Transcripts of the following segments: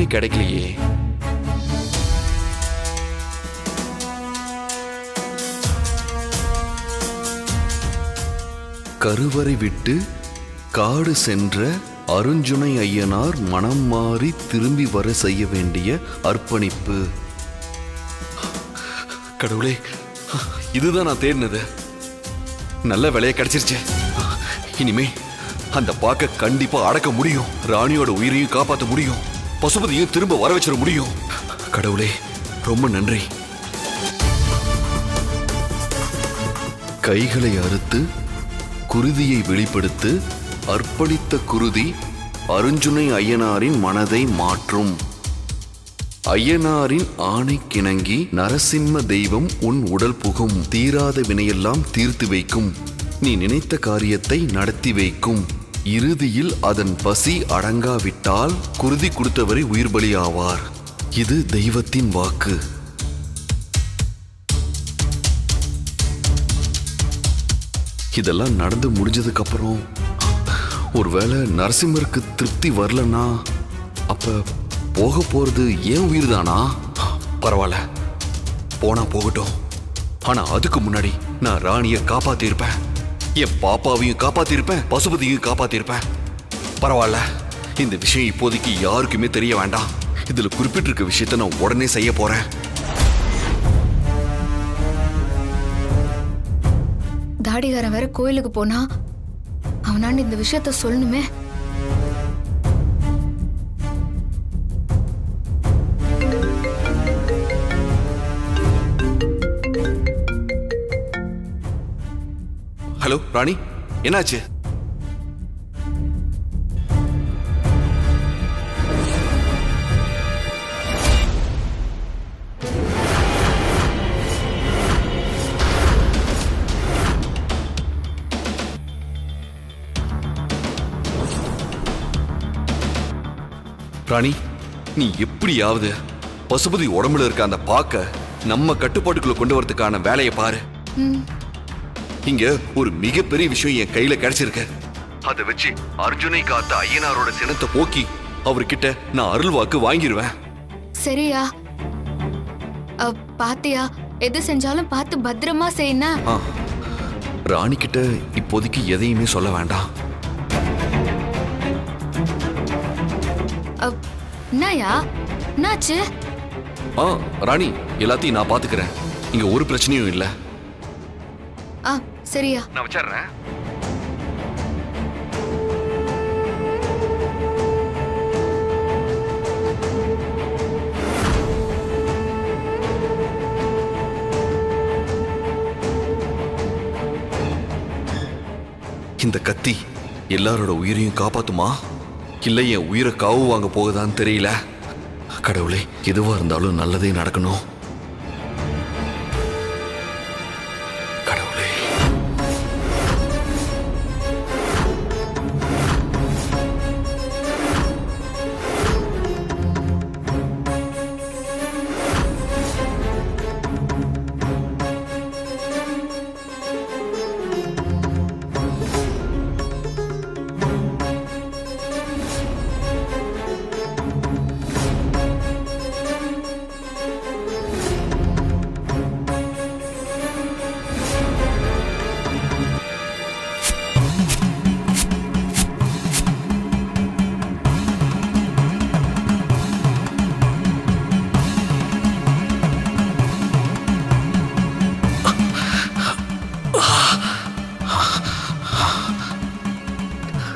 எதுவுமே கிடைக்கலையே. கருவறை விட்டு காடு சென்ற அருஞ்சுனை ஐயனார் மனம் மாறி திரும்பி வர செய்ய வேண்டிய அர்ப்பணிப்பு. கடவுளே, இதுதான் நான் தேடினது. நல்ல வேலையை கிடைச்சிருச்சு. இனிமே அந்த பாக்க கண்டிப்பா அடக்க முடியும். ராணியோட உயிரையும் காப்பாற்ற முடியும். பசுபதியும் திரும்ப வர வச்சிட முடியும். கடவுளே, ரொம்ப நன்றி. கைகளை அறுத்து குருதியை வெளிப்படுத்து. அர்ப்பணித்த குருதி அருஞ்சுனை ஐயனாரின் மனதை மாற்றும். ஐயனாரின் ஆணைக்கிணங்கி நரசிம்ம தெய்வம் உன் உடல் புகும். தீராத வினையெல்லாம் தீர்த்து வைக்கும். நீ நினைத்த காரியத்தை நடத்தி வைக்கும். இறுதியில் அதன் பசி அடங்காவிட்டால் குருதி கொடுத்தவரை உயிர் பலி ஆவார். இது தெய்வத்தின் வாக்கு. இதெல்லாம் நடந்து முடிஞ்சதுக்கு அப்புறம் ஒருவேளை நரசிம்மருக்கு திருப்தி வரலன்னா அப்ப போக போறது ஏன் உயிர் தானா? பரவாயில்ல, போனா போகட்டும். ஆனா அதுக்கு முன்னாடி நான் ராணியை காப்பாத்திருப்பேன். என் பாப்பாவையும் காப்பாத்திருப்பேன், பசுபதியும் காப்பாத்திருப்பேன். பரவாயில்ல, இந்த விஷயம் இப்போதைக்கு யாருக்குமே தெரிய வேண்டாம். இதுல குறிப்பிட்டிருக்க விஷயத்த நான் உடனே செய்ய போறேன். தாடிகாரன் வேற கோயிலுக்கு போனா அவனாண்டு இந்த விஷயத்த சொல்லணுமே. ஹலோ ராணி, என்னாச்சு? ராணி, நீ எப்படியாவது பசுபதி உடம்புல இருக்க அந்த பாக்க நம்ம கட்டுப்பாட்டுக்குள்ள கொண்டு வரதுக்கான வேலையை பாரு. இங்க ஒரு மிகப்பெரிய விஷயம் என் கையில கிடைச்சிருக்க. அதை வச்சு அர்ஜுனை காத்த ஐயனாரோட சினத்தை போக்கி அவர்கிட்ட நான் அருள் வாக்கு வாங்கிடுவேன். சரியா? பாத்தியா, எது செஞ்சாலும் பார்த்து பத்திரமா செய்யணும். ராணி கிட்ட இப்போதைக்கு எதையுமே சொல்ல வேண்டாம். என்னயா, என்னாச்சு? ராணி, எல்லாத்தையும் நான் பாத்துக்கிறேன். இங்க ஒரு பிரச்சனையும் இல்ல. சரியா, நான் வச்சிடுறேன். இந்த கத்தி எல்லாரோட உயிரையும் காப்பாத்துமா, இல்ல என் உயிரை காவு வாங்க போகுதான்னு தெரியல. கடவுளே, எதுவா இருந்தாலும் நல்லதே நடக்கணும். கடவுளே.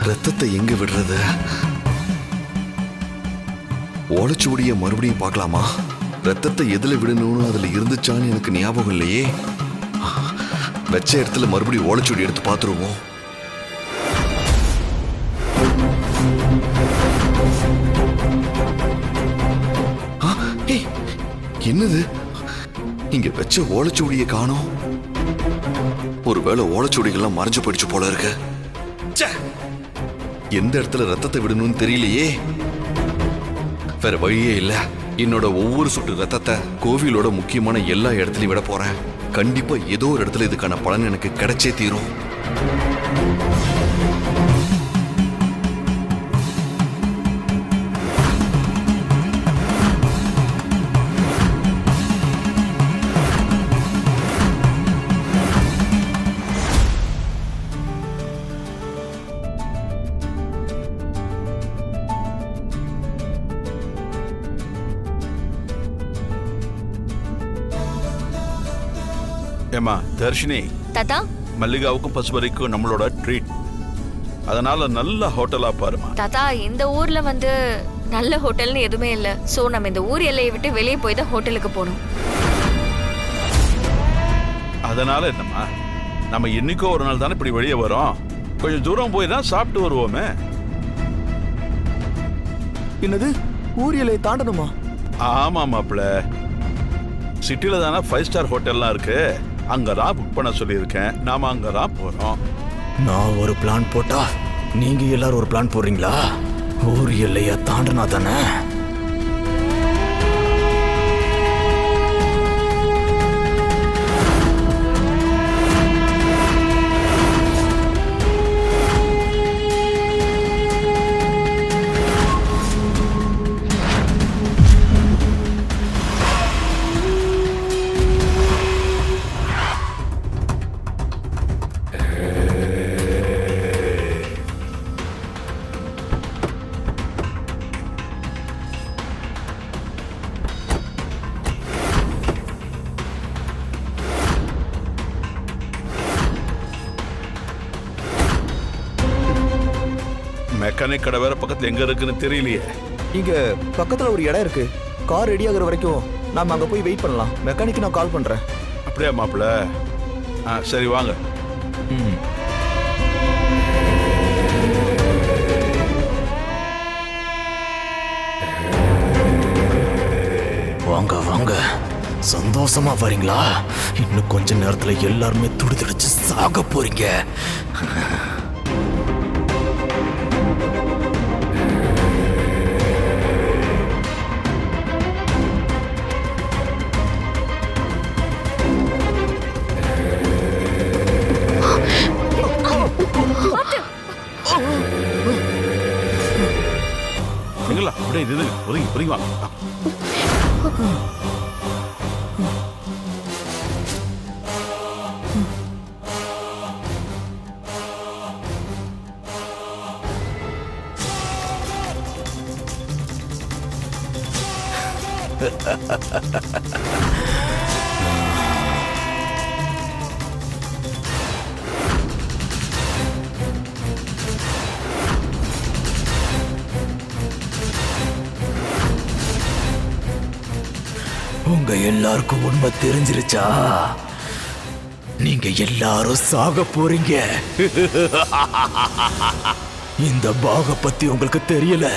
ரத்தத்தை எங்க விடுறது? ஓலைச்சுவடியை மறுபடியும் பார்க்கலாமா? ரத்தத்தை எதுல விடணும்னு அதுல இருந்துச்சான்னு எனக்கு ஞாபகம் இல்லையே. வச்ச இடத்துல மறுபடியும் ஓலைச்சுவடி எடுத்து பார்த்துருவோம். என்னது, இங்க வச்ச ஓலைச்சுவடியை காணோம். ஒருவேளை ஓலைச்சுவடிகள்லாம் மறைஞ்சு போயிடுச்சு போல இருக்கு. எந்த இடத்துல ரத்தத்தை விடணும்னு தெரியலையே. வேற வழியே இல்ல. என்னோட ஒவ்வொரு சொட்டு ரத்தத்தை கோவிலோட முக்கியமான எல்லா இடத்துலயும் விட போறேன். கண்டிப்பா ஏதோ ஒரு இடத்துல இதுக்கான பலன் எனக்கு கிடைச்சே தீரும். ஏமா தர்ஷினி, தாத்தா. மல்லிகாவுக்கும் பசுபதிக்கும் நம்மளோட ட்ரீட். அதனால நல்ல ஹோட்டலா பாருமா. தாத்தா, இந்த ஊர்ல வந்து நல்ல ஹோட்டல்னு எதுவுமே இல்ல. சோ நம்ம இந்த ஊர் எல்லையை விட்டு வெளியே போய் தான் ஹோட்டலுக்கு போகணும். அதனால என்னம்மா, நம்ம என்னைக்கோ ஒரு நாள் தானே இப்படி வெளியே வரோம். கொஞ்சம் தூரம் போய் தான் சாப்பிட்டு வருவோமே. என்னது, ஊர் எல்லையை தாண்டணுமா? ஆமா மாப்பிள்ள, சிட்டில தானே 5 ஸ்டார் ஹோட்டல்லாம் இருக்கு. அங்கதான் புக் பண்ண சொல்லியிருக்கேன். நாம அங்கதான் போறோம். நான் ஒரு பிளான் போட்டா நீங்க எல்லாரும் ஒரு பிளான் போடுறீங்களா? ஊர் எல்லையை தாண்டனா தானே? மெக்கானிக் கடை வேற பக்கத்துல எங்க இருக்குன்னு தெரியலையே. இங்க பக்கத்துல ஒரு இடம் இருக்கு. கார் ரெடி ஆகுற வரைக்கும் நாம அங்க போய் வெயிட் பண்ணலாம். மெக்கானிக்கு நான் கால் பண்றேன். அப்படியா மாப்பிள்ள? சரி வாங்க. வாங்க வாங்க, சந்தோஷமா வரீங்களா? இன்னும் கொஞ்ச நேரத்துல எல்லாருமே துடிதுடிச்சு சாக போறீங்க. நீங்களா அப்படியே இது ஒதுங்கி ஒதுங்கி வாங்க. உங்க எல்லாருக்கும் உண்மை தெரிஞ்சிருச்சா? நீங்க எல்லாரும் சாக போறீங்க. இந்த பாக பத்தி உங்களுக்கு தெரியல.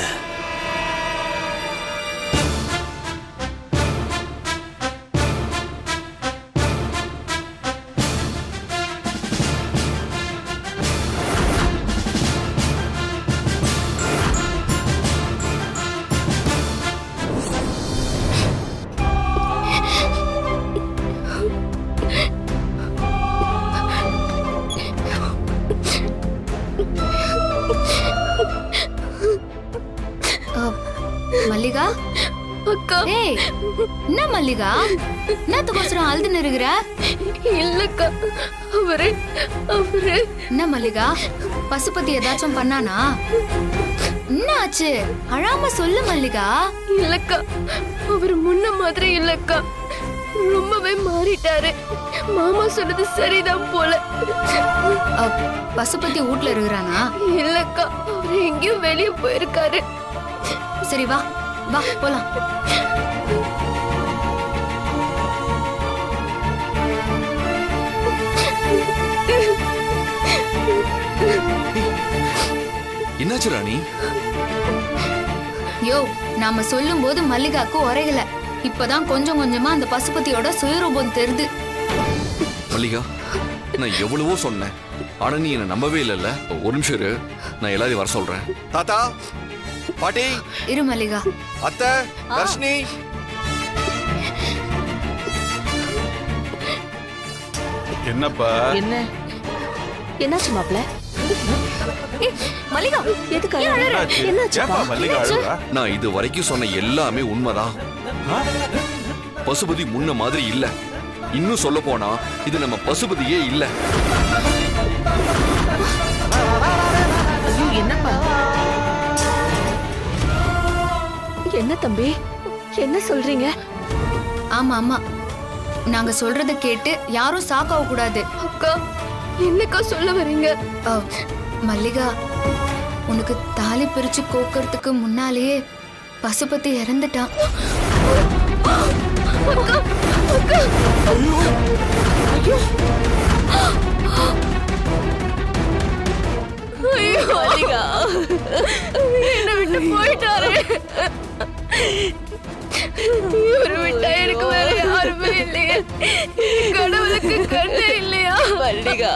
மல்லிகா, அக்கா. ஏய், என்ன மல்லிகா, என்னத்துக்கோசரம் அழுதுன்னு இருக்கிற? இல்லக்கா, அவரு என்ன மல்லிகா, பசுபதி ஏதாச்சும் பண்ணானா? என்ன ஆச்சு? அழாம சொல்லு மல்லிகா. இல்லக்கா, அவரு முன்ன மாதிரி இல்லக்கா, ரொம்பவே மாறிட்டாரு. மாமா சொன்னது சரிதான் போல. பசுபதி வீட்ல இருக்கிறானா? இல்லக்கா, அவரு எங்கேயும் வெளியே போயிருக்காரு. சரி வா வா போலாம். என்னாச்சு ராணி? யோ, நாம சொல்லும் போது மல்லிகாக்கு உரையல. இப்பதான் கொஞ்சம் கொஞ்சமா அந்த பசுபதியோட சுயரூபம் தெரியுது. மல்லிகா, நான் எவ்வளவோ சொன்னேன், ஆனா நீ என்ன நம்பவே இல்லைல்ல. ஒரு நிமிஷம் இரு, நான் எல்லாரையும் வர சொல்றேன். தாத்தா, பாட்டி, இரு மல்லிகா. அத்தை, தர்ஷினி. என்னப்பா? என்ன என்னாச்சு மாப்ள? மல்லிகா, எதுக்கு என்னாச்சு? ஏப்பா மல்லிகா அழுறா? நான் இது வரைக்கும் சொன்ன எல்லாமே உண்மைதான். பசுபதி முன்ன மாதிரி இல்ல. இன்னும் சொல்ல போனா இது நம்ம பசுபதியே இல்ல. ஐயோ, என்னப்பா? என்ன தம்பி, என்ன சொல்றீங்க? ஆமா ஆமா, நாங்க சொல்றத கேட்டு யாரும் சாக்காவ கூடாது. அக்கா என்னக்கா சொல்ல வரீங்க? மல்லிகா, உனக்கு தாலி பிரிச்சு கோக்கறதுக்கு முன்னாலேயே பசுபதி இறந்துட்டான். ஐயோ மல்லிகா, என்னை விட்டு போயிட்டாரு. இவரு விட்டா எனக்கு வேற யாருமே இல்லையே. கடவுளுக்கு கண்ணே இல்லையா மல்லிகா?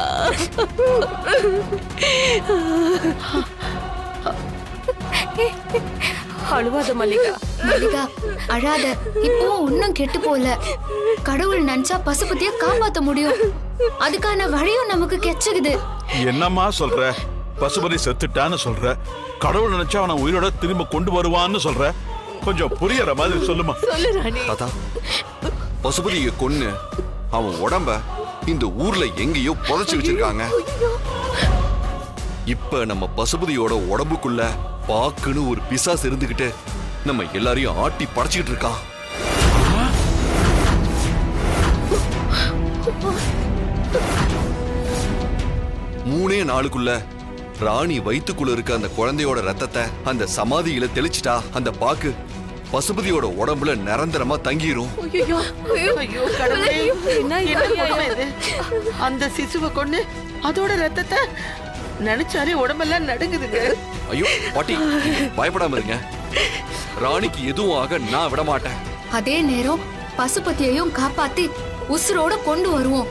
அழுவாத மல்லிகா. மல்லிகா அழாத. இப்போ ஒன்னும் கெட்டு போல. கடவுள் நினைச்சா பசுபதிய காப்பாத்த முடியும். அதுக்கான வழியும் நமக்கு கிடைச்சுக்குது. என்னம்மா சொல்ற? பசுபதி செத்துட்டான்னு சொல்ற, கடவுள் நினைச்சா அவனை உயிரோட திரும்ப கொண்டு வருவான்னு சொல்ற. கொஞ்சம் புரியற மாதிரி சொல்லுமா. சொல்லு ராணி. தாத்தா, பசுபதியை கொன்னு அவன் உடம்ப இந்த ஊர்ல எங்கேயோ புதைச்சு வச்சிருக்காங்க. இப்ப நம்ம பசுபதியோட உடம்புக்குள்ள பாக்குன்னு ஒரு பிசாசு இருந்துகிட்டு நம்ம எல்லாரையும் ஆட்டி படைச்சுக்கிட்டு இருக்கான். மூணே நாளுக்குள்ள ராணி வயித்துக்குள்ள இருக்க அந்த குழந்தையோட ரத்தத்தை அந்த சமாதியில தெளிச்சிட்டா அந்த பாக்கு பசுபதியோட உடம்புல நிரந்தரமா தங்கிரும். ஐயோ கடவுளே, என்ன கொடுமை இது? அந்த சிசுவை கொண்டு அதோட ரத்தத்தை நினைச்சாலே உடம்பெல்லாம் நடுங்குதுங்க. ஐயோ பாட்டி, பயப்படாம இருங்க. ராணிக்கு எதுவும் ஆக நான் விட மாட்டேன். அதே நேரம் பசுபதியையும் காப்பாத்தி உசுரோட கொண்டு வருவோம்.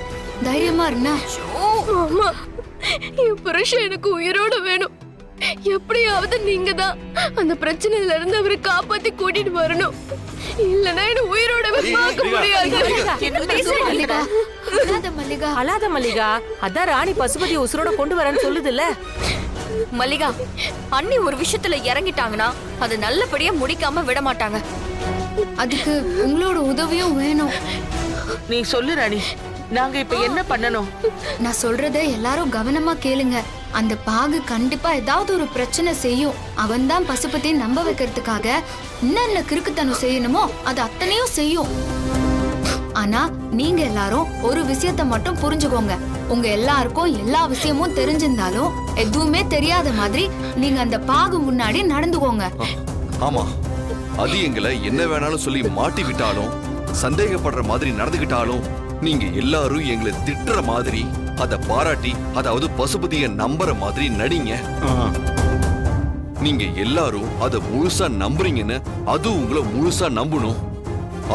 தைரியமா இருந்தா. அம்மா, என் புருஷன் எனக்கு உயிரோட வேணும். எப்படியாவது நீங்க தான் அந்த பிரச்சனையில இருந்து அவரை காப்பாத்தி கூட்டிட்டு வரணும். இல்லனா என்ன உயிரோட பார்க்க முடியாது. மல்லிகா, அழாத மல்லிகா. அழாத மல்லிகா, அதான் ராணி பசுபதி உசுரோட கொண்டு வரேன்னு சொல்லுதுல்ல. மல்லிகா, அண்ணி ஒரு விஷயத்துல இறங்கிட்டாங்கன்னா அது நல்லபடியா முடிக்காம விட மாட்டாங்க. அதுக்கு உங்களோட உதவியும் வேணும். நீ சொல்லு ராணி, நாங்க இப்ப என்ன பண்ணணும்? நான் சொல்றத எல்லாரும் கவனமா கேளுங்க. அந்த பாகு கண்டிப்பா ஏதாவது ஒரு பிரச்சனை செய்யும். அவன்தான் பசுபதி நம்ப வைக்கிறதுக்காக என்னென்ன கிறுக்குத்தனம் செய்யணுமோ அது அத்தனையும் செய்யும். ஆனா நீங்க எல்லாரும் ஒரு விஷயத்த மட்டும் புரிஞ்சுக்கோங்க. உங்க எல்லாருக்கும் எல்லா விஷயமும் தெரிஞ்சிருந்தாலும் எதுவுமே தெரியாத மாதிரி நீங்க அந்த பாகு முன்னாடி நடந்துக்கோங்க. ஆமா, அது எங்களை என்ன வேணாலும் சொல்லி மாட்டி விட்டாலும், சந்தேகப்படுற மாதிரி நடந்துகிட்டாலும், நீங்க எல்லாரும் எங்களை திட்டுற மாதிரி அத பாராட்டி, அதாவது பசுபதியை நம்புற மாதிரி நடிங்க. நீங்க எல்லாரும் அத முழுசா நம்புறீங்கன்னு அது உங்களை முழுசா நம்பணும்.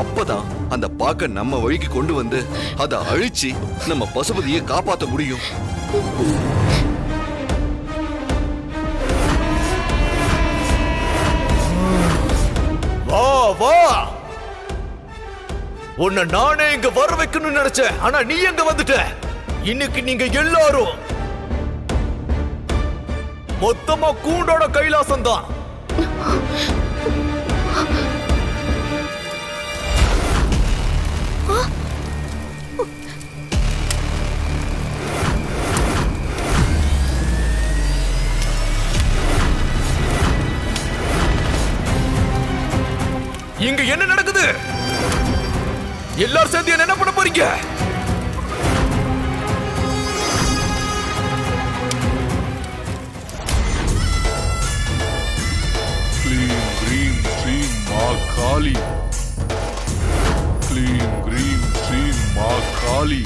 அப்பதான் அந்த பாக்க நம்ம வழிக்கு கொண்டு வந்து அதை அழிச்சு நம்ம பசுபதியை காப்பாத்த முடியும். வா வா, உன்னை நானே இங்க வர வைக்கணும்னு நினைச்சேன். ஆனா நீ எங்க வந்துட்ட? இன்னைக்கு நீங்க எல்லாரும் மொத்தமா கூண்டோட கைலாசம் தான். இங்க என்ன நடக்குது? எல்லாரும் சேர்ந்து என்ன பண்ண போறீங்க? க்ளீம் க்ரீம் ஸ்ரீம் மா காளி. க்ளீம் க்ரீம் ஸ்ரீம் மா காளி.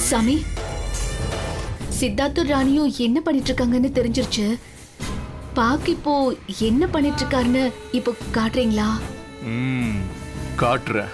சாமி, சித்தார்த்த ராணியும் என்ன பண்ணிட்டு இருக்காங்கன்னு தெரிஞ்சிருச்சு. பாக்கு இப்போ என்ன பண்ணிட்டு இருக்காருன்னு இப்போ காட்டுறீங்களா? காட்டுறேன்.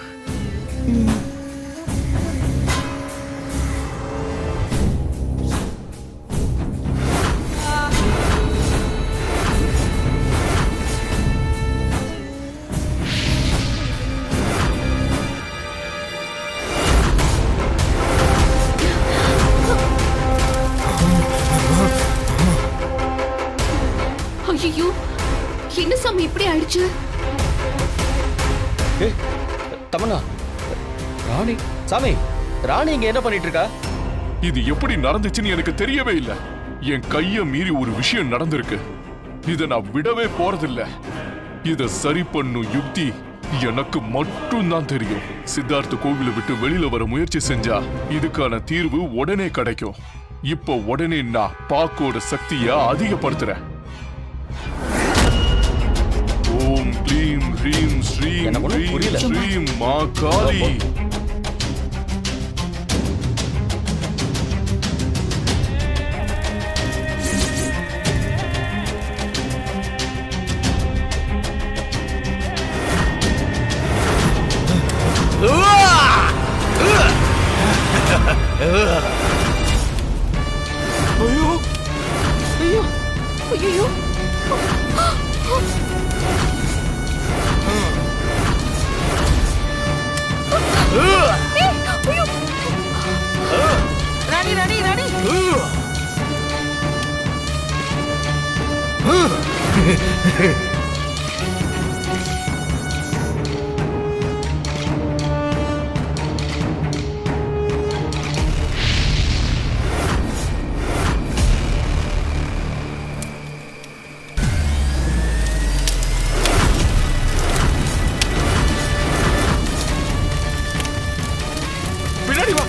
ஐயோ, என்ன சாமி இப்படி ஆயிடுச்சு? தமன்னா, ராணி, சாமி, ராணி இங்க என்ன பண்ணிட்டு இருக்கா? இது எப்படி நடந்துச்சுன்னு எனக்கு தெரியவே இல்லை. என் கைய மீறி ஒரு விஷயம் நடந்திருக்கு. இத நான் விடவே போறதில்ல. இத சரி பண்ணும் யுக்தி எனக்கு மட்டும்தான் தெரியும். சித்தார்த்த கோவிலை விட்டு வெளியில வர முயற்சி செஞ்சா இதுக்கான தீர்வு உடனே கிடைக்கும். இப்போ உடனே நான் பாக்கோட சக்தியை அதிகப்படுத்துறேன். ஓம் க்ளீம் ஹ்ரீம் ஸ்ரீம் ஹ்ரீம் ஸ்ரீம் மா காளி. ராணி ராணி ராணி பின்னாடி வா.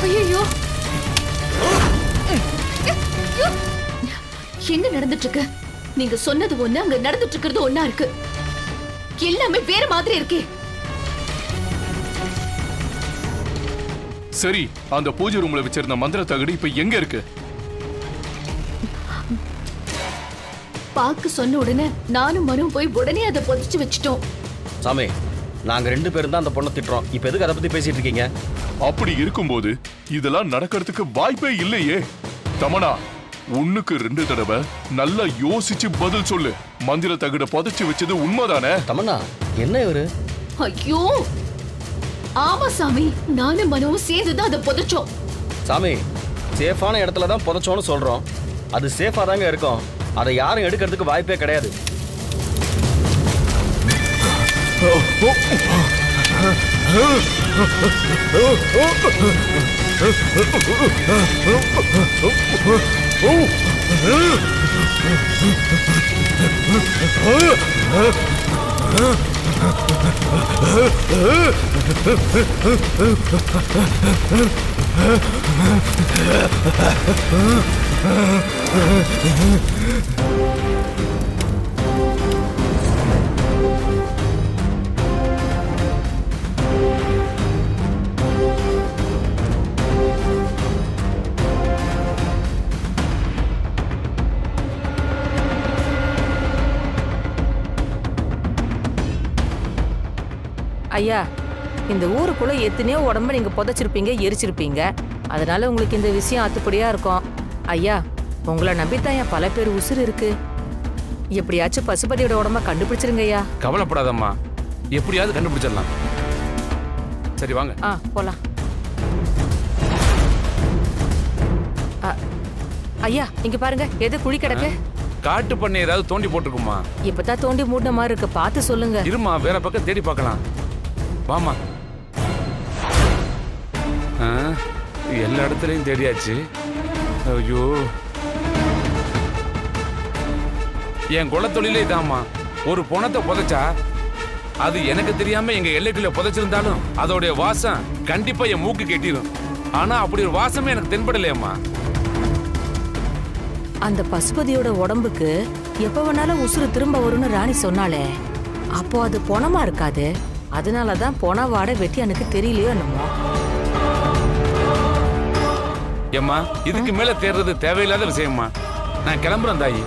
ஐயோ என்ன நடந்துட்டு இருக்கு? நீங்க சொன்னது ஒண்ணு, அங்க நடந்துட்டு இருக்கிறது ஒண்ணா இருக்கு. எல்லாமே வேற மாதிரி இருக்கே. சரி, அந்த பூஜை ரூம்ல வச்சிருந்த மந்திர தகடு இப்ப எங்க இருக்கு? பாக்கு சொன்ன உடனே நானும் மனுவும் போய் உடனே அதை புதைச்சு வச்சிட்டோம். சாமி, நாங்க 2 பேரும் தான் அந்த பொண்ணை திட்டுறோம். இப்ப எதுக்கு அதை பத்தி பேசிட்டு இருக்கீங்க? அப்படி இருக்கும்போது இதெல்லாம் நடக்கிறதுக்கு வாய்ப்பே இல்லையே. தமனா, 1க்கு 2 தடவை நல்லா யோசிச்சு பதில் சொல்லு. மந்திர தகட புதைச்சு வச்சது உண்மைதானே? தமன்னா, என்ன இவரு? ஐயோ ஆமா சாமி, நானும் மனுவும் சேர்ந்துதான் அதை புதைச்சோம். சாமி, சேஃபான இடத்துல தான் புதைச்சோன்னு சொல்றோம். அது சேஃபா தாங்க இருக்கும். அதை யாரும் எடுக்கிறதுக்கு வாய்ப்பே கிடையாது. ஐயா, இந்த ஊருக்குள்ள எத்தனையோ உடம்ப நீங்க புதைச்சிருப்பீங்க, எரிச்சிருப்பீங்க. அதனால உங்களுக்கு இந்த விஷயம் அத்துப்படியா இருக்கும். ஐயா, உங்களை நம்பித்தான் என் பல பேர் உசுறு இருக்கு. எப்படியாச்சும் பசுபதியோட உடம்ப கண்டுபிடிச்சிருங்க ஐயா. கவலைப்படாதம்மா, எப்படியாவது கண்டுபிடிச்சிடலாம். சரி வாங்க. போலாம். ஐயா, இங்க பாருங்க, எது குழி கிடக்கு? காட்டு பண்ணை ஏதாவது தோண்டி போட்டுருக்குமா? இப்பதான் தோண்டி மூடின மாதிரி இருக்கு, பார்த்து சொல்லுங்க. இருமா, வேற பக்கம் தேடி பார்க்கலாம். வாமா. எல்லா இடத்துலயும் தேடியாச்சு. ஐயோ, என் குலத்தொழிலே இதாம்மா. ஒரு பொணத்தை புதைச்சா அது எனக்கு தெரியாம எங்க எல்லைக்குள்ள புதைச்சிருந்தாலும் அதோடைய வாசம் கண்டிப்பா என் மூக்கு கெட்டிடும். ஆனா அப்படி ஒரு வாசமே எனக்கு தென்படலையம்மா. அந்த பசுபதியோட உடம்புக்கு எப்ப வேணாலும் உசுறு திரும்ப வரும்னு ராணி சொன்னாலே, அப்போ அது பொணமா இருக்காது. அதனாலதான் பொண வாட வெட்டியானுக்கு தெரியலையோ என்னமோ. ஏம்மா, இதுக்கு மேல தேடுறது தேவையில்லாத விஷயம்மா. நான் கிளம்புறேன் தாயி.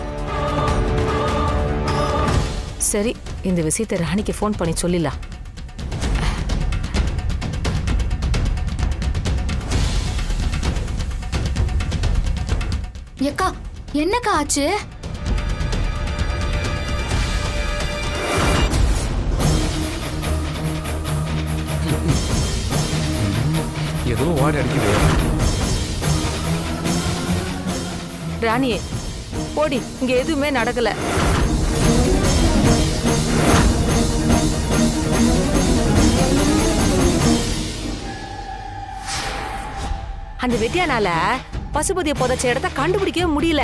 சரி, இந்த விஷயத்தை ராணிக்கு ஃபோன் பண்ணி சொல்லிடலாம். ஏக்கா, என்னக்கா ஆச்சு? ஏதோ வாட அடிக்குது. ராணி போடி, இங்க எதுவுமே நடக்கல. அந்த வெட்டியானால பசுபதியை புதைச்ச இடத்த கண்டுபிடிக்கவே முடியல.